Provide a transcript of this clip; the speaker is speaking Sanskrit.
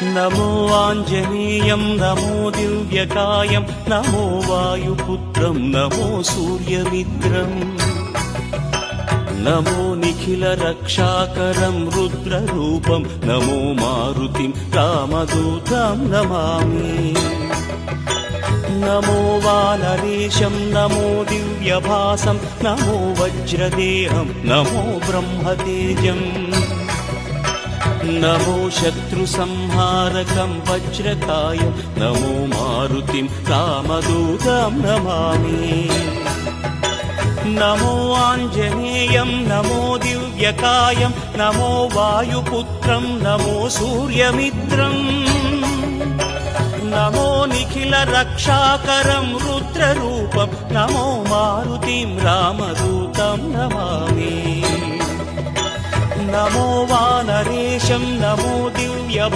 नमो आञ्जनेयं नमो दिव्यकायं नमो वायुपुत्रं नमो सूर्यमित्रम् नमो निखिलरक्षाकरं रुद्ररूपं नमो मारुतिं रामदूतं नमामि नमो वानरेशं नमो दिव्यभासं नमो वज्रदेहं नमो ब्रह्मतेजम् नमो शत्रुसंहारकं वज्रकायं नमो मारुतिं रामदूतं नमामि नमो आञ्जनेयं नमो दिव्यकायं नमो वायुपुत्रं नमो सूर्यमित्रम् नमो निखिलरक्षाकरं रुद्ररूपं नमो मारुतिं रामदूतं नमामि नमो वानरेशं नमो दिव्य